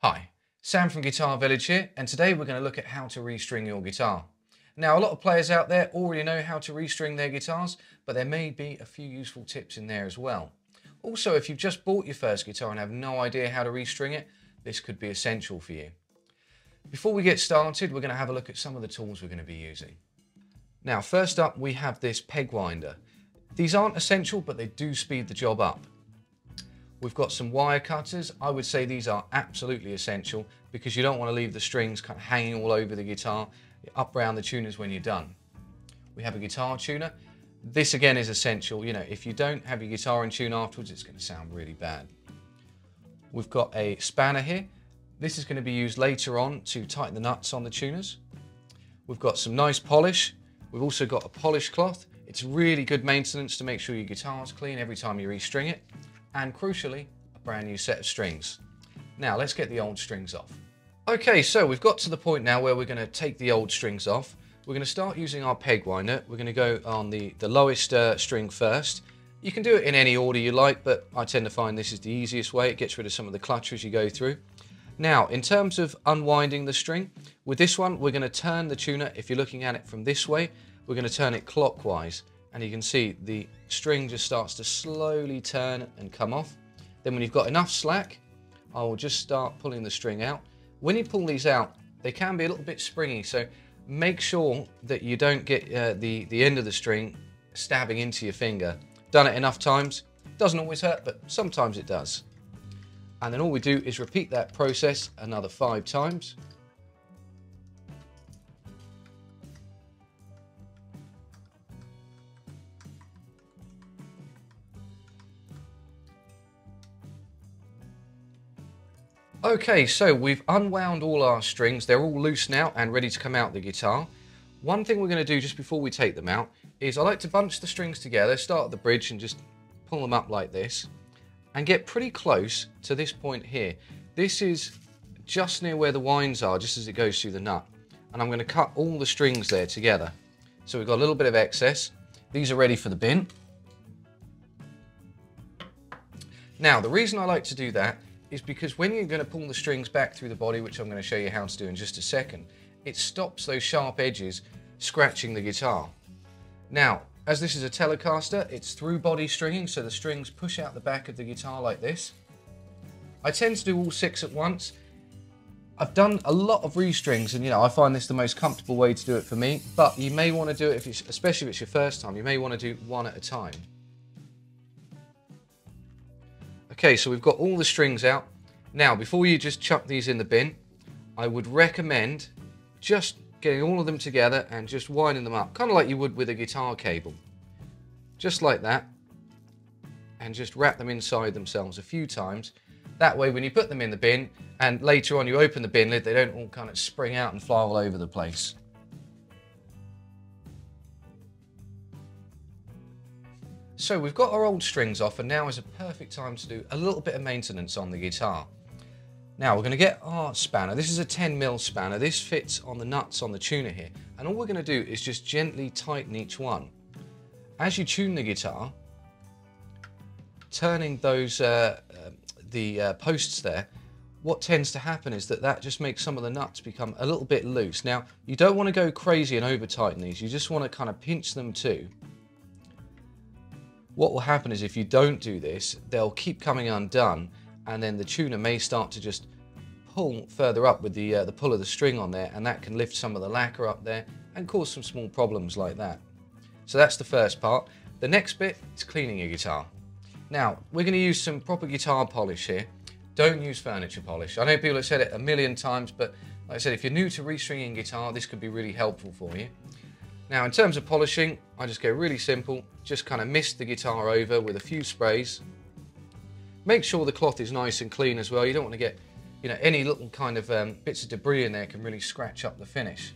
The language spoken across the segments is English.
Hi, Sam from Guitar Village here, and today we're going to look at how to restring your guitar. Now, a lot of players out there already know how to restring their guitars, but there may be a few useful tips in there as well. Also, if you've just bought your first guitar and have no idea how to restring it, this could be essential for you. Before we get started, we're going to have a look at some of the tools we're going to be using. Now, first up, we have this peg winder. These aren't essential, but they do speed the job up. We've got some wire cutters. I would say these are absolutely essential because you don't want to leave the strings kind of hanging all over the guitar, up around the tuners when you're done. We have a guitar tuner. This again is essential. You know, if you don't have your guitar in tune afterwards, it's going to sound really bad. We've got a spanner here. This is going to be used later on to tighten the nuts on the tuners. We've got some nice polish. We've also got a polish cloth. It's really good maintenance to make sure your guitar's clean every time you restring it. And crucially, a brand new set of strings. Now let's get the old strings off. Okay, so we've got to the point now where we're going to take the old strings off. We're going to start using our peg winder. We're going to go on the lowest string first. You can do it in any order you like, but I tend to find this is the easiest way. It gets rid of some of the clutter as you go through. Now, in terms of unwinding the string, with this one, we're going to turn the tuner. If you're looking at it from this way, we're going to turn it clockwise. And you can see the string just starts to slowly turn and come off. Then when you've got enough slack, I will just start pulling the string out. When you pull these out, they can be a little bit springy, so make sure that you don't get the end of the string stabbing into your finger. Done it enough times, doesn't always hurt, but sometimes it does. And then all we do is repeat that process another 5 times. Okay, so we've unwound all our strings. They're all loose now and ready to come out the guitar. One thing we're going to do just before we take them out is I like to bunch the strings together, start at the bridge and just pull them up like this and get pretty close to this point here. This is just near where the winds are, just as it goes through the nut. And I'm going to cut all the strings there together. So we've got a little bit of excess. These are ready for the bin. Now, the reason I like to do that is because when you're going to pull the strings back through the body, which I'm going to show you how to do in just a second, it stops those sharp edges scratching the guitar. Now, as this is a Telecaster, it's through body stringing, so the strings push out the back of the guitar like this. I tend to do all 6 at once. I've done a lot of restrings, and you know, I find this the most comfortable way to do it for me, but you may want to do it, especially if it's your first time, you may want to do 1 at a time. Okay, so we've got all the strings out. Now, before you just chuck these in the bin, I would recommend just getting all of them together and just winding them up, kind of like you would with a guitar cable. Just like that. And just wrap them inside themselves a few times. That way, when you put them in the bin, and later on you open the bin lid, they don't all kind of spring out and fly all over the place. So we've got our old strings off, and now is a perfect time to do a little bit of maintenance on the guitar. Now we're going to get our spanner. This is a 10mm spanner. This fits on the nuts on the tuner here. And all we're going to do is just gently tighten each one. As you tune the guitar, turning those posts there, what tends to happen is that just makes some of the nuts become a little bit loose. Now, you don't want to go crazy and over tighten these. You just want to kind of pinch them too. What will happen is if you don't do this, they'll keep coming undone, and then the tuner may start to just pull further up with the pull of the string on there, and that can lift some of the lacquer up there and cause some small problems like that. So that's the first part. The next bit is cleaning your guitar. Now, we're going to use some proper guitar polish here. Don't use furniture polish. I know people have said it a million times, but like I said, if you're new to restringing guitar, this could be really helpful for you. Now, in terms of polishing, I just go really simple, just kind of mist the guitar over with a few sprays. Make sure the cloth is nice and clean as well. You don't want to get, you know, any little kind of bits of debris in there can really scratch up the finish.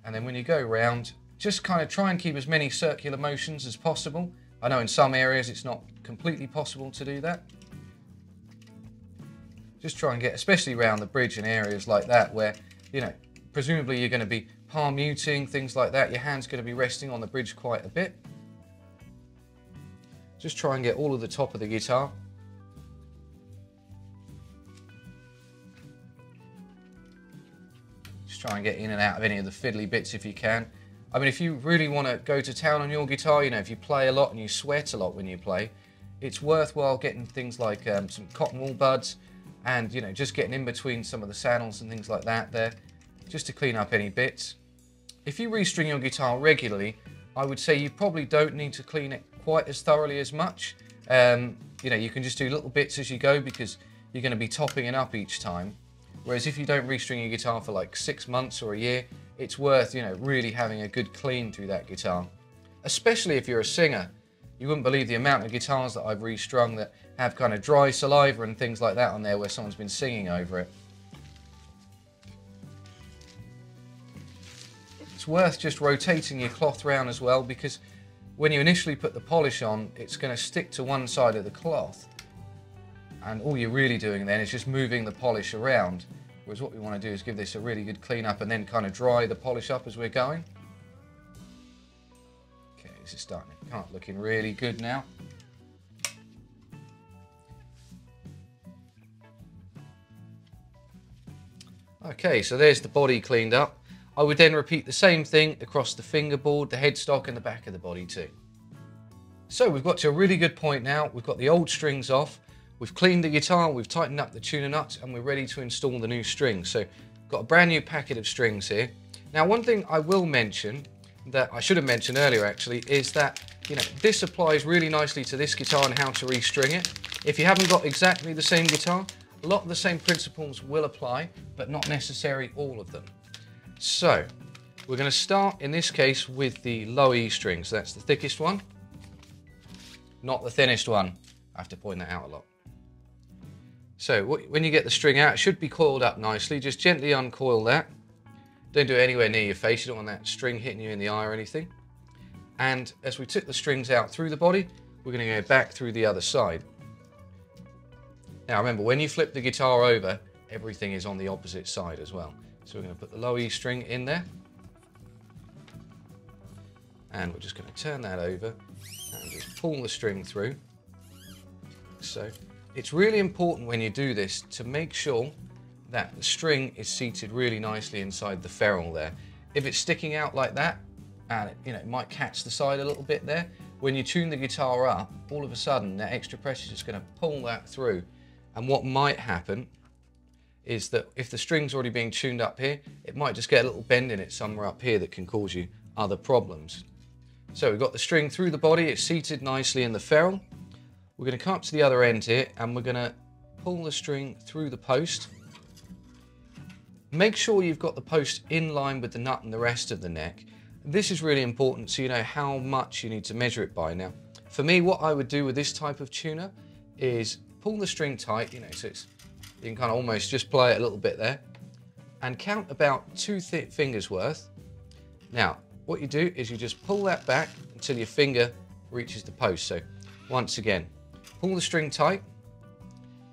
And then when you go around, just kind of try and keep as many circular motions as possible. I know in some areas it's not completely possible to do that. Just try and get, especially around the bridge and areas like that where, you know, presumably you're going to be palm muting, things like that. Your hand's going to be resting on the bridge quite a bit. Just try and get all of the top of the guitar. Just try and get in and out of any of the fiddly bits if you can. I mean, if you really want to go to town on your guitar, you know, if you play a lot and you sweat a lot when you play, it's worthwhile getting things like some cotton wool buds and, you know, just getting in between some of the saddles and things like that there, just to clean up any bits. If you restring your guitar regularly, I would say you probably don't need to clean it quite as thoroughly as much. You know, you can just do little bits as you go because you're going to be topping it up each time. Whereas if you don't restring your guitar for like 6 months or a year, it's worth, you know, really having a good clean through that guitar. Especially if you're a singer. You wouldn't believe the amount of guitars that I've restrung that have kind of dry saliva and things like that on there where someone's been singing over it. It's worth just rotating your cloth around as well, because when you initially put the polish on, it's going to stick to one side of the cloth. And all you're really doing then is just moving the polish around. Whereas what we want to do is give this a really good clean up and then kind of dry the polish up as we're going. Okay, this is starting to start looking really good now. Okay, so there's the body cleaned up. I would then repeat the same thing across the fingerboard, the headstock and the back of the body too. So we've got to a really good point now. We've got the old strings off. We've cleaned the guitar, we've tightened up the tuner nuts, and we're ready to install the new strings. So, got a brand new packet of strings here. Now, one thing I will mention, that I should have mentioned earlier actually, is that, you know, this applies really nicely to this guitar and how to restring it. If you haven't got exactly the same guitar, a lot of the same principles will apply, but not necessarily all of them. So, we're going to start, in this case, with the low E string. So that's the thickest one, not the thinnest one. I have to point that out a lot. So when you get the string out, it should be coiled up nicely. Just gently uncoil that. Don't do it anywhere near your face. You don't want that string hitting you in the eye or anything. And as we took the strings out through the body, we're going to go back through the other side. Now remember, when you flip the guitar over, everything is on the opposite side as well. So we're going to put the low E string in there. And we're just going to turn that over and just pull the string through. So. It's really important when you do this to make sure that the string is seated really nicely inside the ferrule there. If it's sticking out like that, and it might catch the side a little bit there, when you tune the guitar up, all of a sudden that extra pressure is just going to pull that through. And what might happen is that if the string's already being tuned up here, it might just get a little bend in it somewhere up here that can cause you other problems. So we've got the string through the body, it's seated nicely in the ferrule. We're going to come up to the other end here and we're going to pull the string through the post. Make sure you've got the post in line with the nut and the rest of the neck. This is really important so you know how much you need to measure it by. Now, for me, what I would do with this type of tuner is pull the string tight, so you can kind of almost just play it a little bit there, and count about 2 fingers worth. Now, what you do is you just pull that back until your finger reaches the post. So, once again, pull the string tight,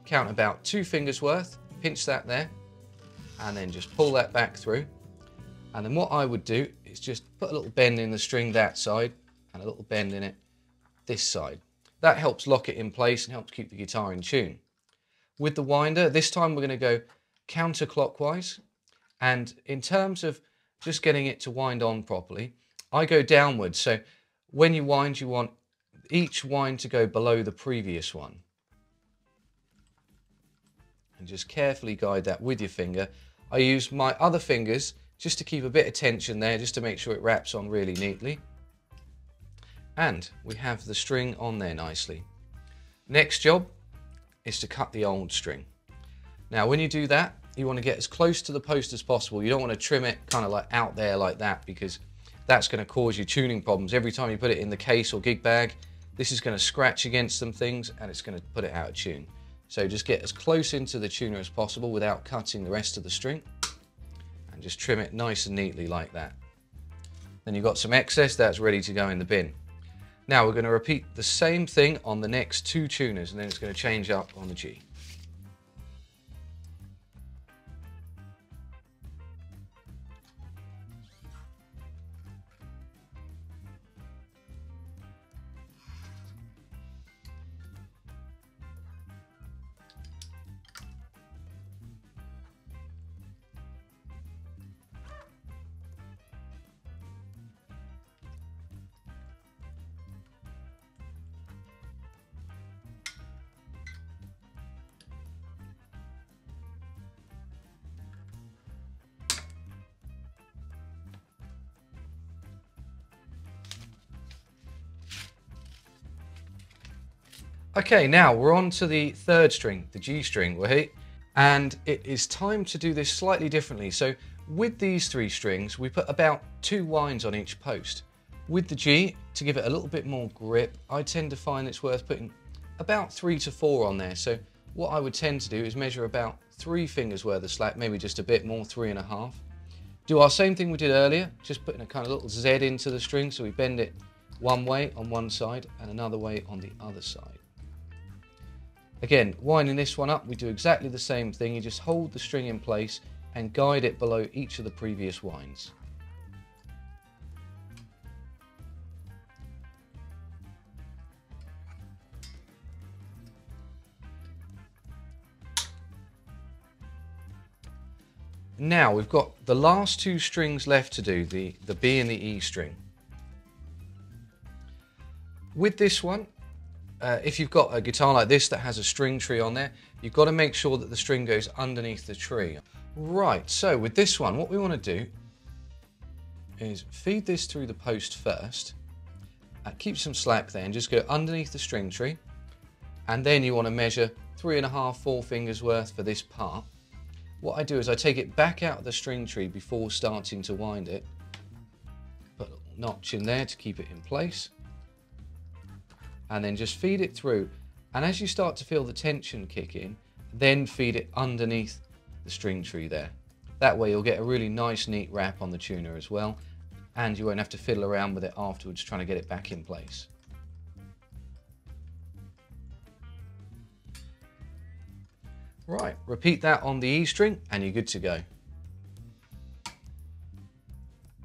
count about 2 fingers worth, pinch that there, and then just pull that back through. And then what I would do is just put a little bend in the string that side and a little bend in it this side. That helps lock it in place and helps keep the guitar in tune. With the winder, this time we're going to go counterclockwise. And in terms of just getting it to wind on properly, I go downwards. So when you wind, you want each wind to go below the previous one. And just carefully guide that with your finger. I use my other fingers just to keep a bit of tension there, just to make sure it wraps on really neatly. And we have the string on there nicely. Next job is to cut the old string. Now when you do that, you want to get as close to the post as possible. You don't want to trim it kind of like out there like that, because that's going to cause you tuning problems. Every time you put it in the case or gig bag, this is going to scratch against some things and it's going to put it out of tune. So just get as close into the tuner as possible without cutting the rest of the string, and just trim it nice and neatly like that. Then you've got some excess that's ready to go in the bin. Now we're going to repeat the same thing on the next 2 tuners, and then it's going to change up on the G. Okay, now we're on to the third string, the G string, right? And it is time to do this slightly differently. So with these three strings, we put about 2 winds on each post. With the G, to give it a little bit more grip, I tend to find it's worth putting about 3 to 4 on there. So what I would tend to do is measure about 3 fingers worth of slack, maybe just a bit more, 3.5. Do our same thing we did earlier, just putting a kind of little Z into the string, so we bend it one way on one side and another way on the other side. Again, winding this one up, we do exactly the same thing. You just hold the string in place and guide it below each of the previous winds. Now we've got the last 2 strings left to do, the B and the E string. With this one, if you've got a guitar like this that has a string tree on there, you've got to make sure that the string goes underneath the tree. Right, so with this one, what we want to do is feed this through the post first, keep some slack there and just go underneath the string tree, and then you want to measure 3.5, 4 fingers worth for this part. What I do is I take it back out of the string tree before starting to wind it, put a little notch in there to keep it in place, and then just feed it through. And as you start to feel the tension kick in, then feed it underneath the string tree there. That way you'll get a really nice neat wrap on the tuner as well, and you won't have to fiddle around with it afterwards trying to get it back in place. Right, repeat that on the E string and you're good to go.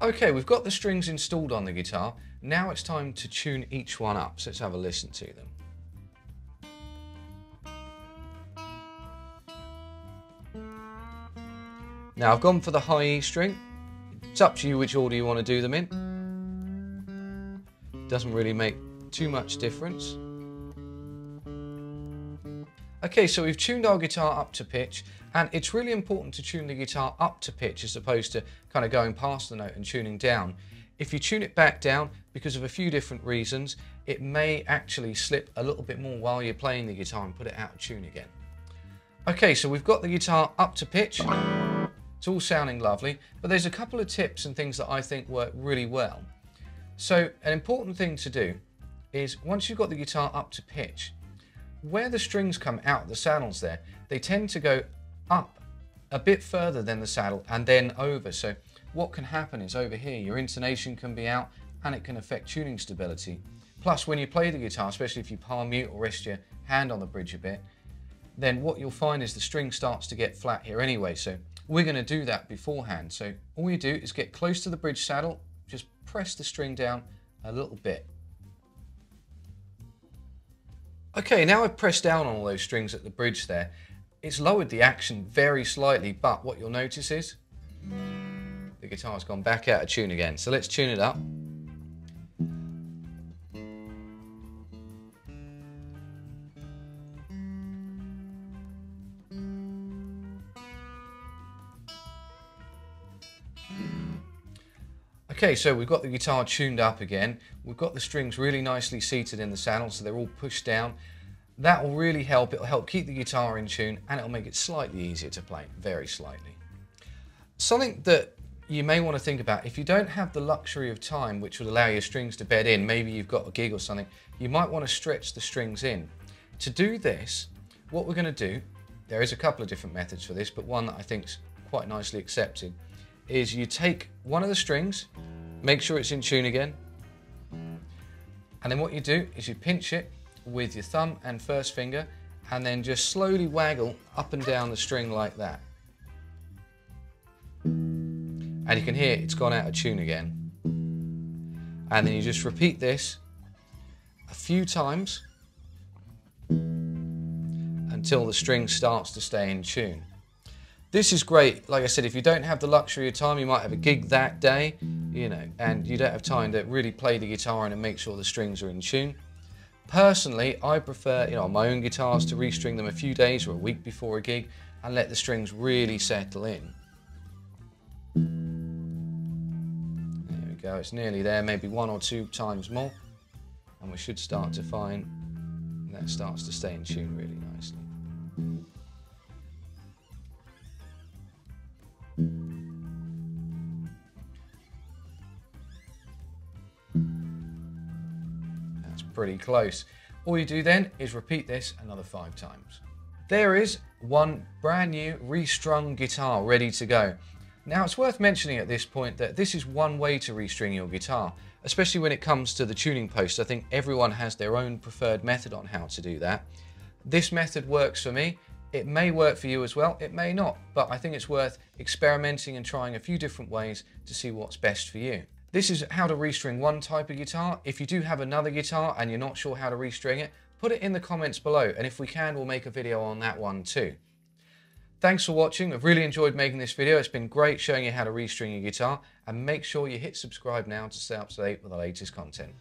Okay, we've got the strings installed on the guitar. Now it's time to tune each one up, so let's have a listen to them. Now I've gone for the high E string. It's up to you which order you want to do them in. Doesn't really make too much difference. Okay, so we've tuned our guitar up to pitch, and it's really important to tune the guitar up to pitch as opposed to kind of going past the note and tuning down. If you tune it back down, because of a few different reasons, it may actually slip a little bit more while you're playing the guitar and put it out of tune again. Okay, so we've got the guitar up to pitch. It's all sounding lovely, but there's a couple of tips and things that I think work really well. So an important thing to do is once you've got the guitar up to pitch, where the strings come out of the saddles there, they tend to go up a bit further than the saddle and then over. So what can happen is over here, your intonation can be out and it can affect tuning stability. Plus, when you play the guitar, especially if you palm mute or rest your hand on the bridge a bit, then what you'll find is the string starts to get flat here anyway. So we're going to do that beforehand. So all you do is get close to the bridge saddle, just press the string down a little bit. Okay, now I've pressed down on all those strings at the bridge there. It's lowered the action very slightly, but what you'll notice is the guitar's gone back out of tune again. So let's tune it up. Okay, so we've got the guitar tuned up again. We've got the strings really nicely seated in the saddle, so they're all pushed down. That will really help. It'll help keep the guitar in tune, and it'll make it slightly easier to play, very slightly. Something that you may want to think about, if you don't have the luxury of time which would allow your strings to bed in, maybe you've got a gig or something, you might want to stretch the strings in. To do this, what we're going to do, there is a couple of different methods for this, but one that I think is quite nicely accepted, is you take one of the strings, make sure it's in tune again, and then what you do is you pinch it with your thumb and first finger and then just slowly waggle up and down the string like that. And you can hear it's gone out of tune again. And then you just repeat this a few times until the string starts to stay in tune. This is great. Like I said, if you don't have the luxury of time, you might have a gig that day, you know, and you don't have time to really play the guitar and make sure the strings are in tune. Personally, I prefer, on my own guitars to restring them a few days or a week before a gig and let the strings really settle in. There we go, it's nearly there, maybe 1 or 2 times more, and we should start to find And that starts to stay in tune really nicely. That's pretty close. All you do then is repeat this another 5 times. There is one brand new restrung guitar ready to go. Now it's worth mentioning at this point that this is one way to restring your guitar, especially when it comes to the tuning post. I think everyone has their own preferred method on how to do that. This method works for me. It may work for you as well, it may not, but I think it's worth experimenting and trying a few different ways to see what's best for you. This is how to restring one type of guitar. If you do have another guitar and you're not sure how to restring it, put it in the comments below, and if we can, we'll make a video on that one too. Thanks for watching. I've really enjoyed making this video. It's been great showing you how to restring your guitar, and make sure you hit subscribe now to stay up to date with the latest content.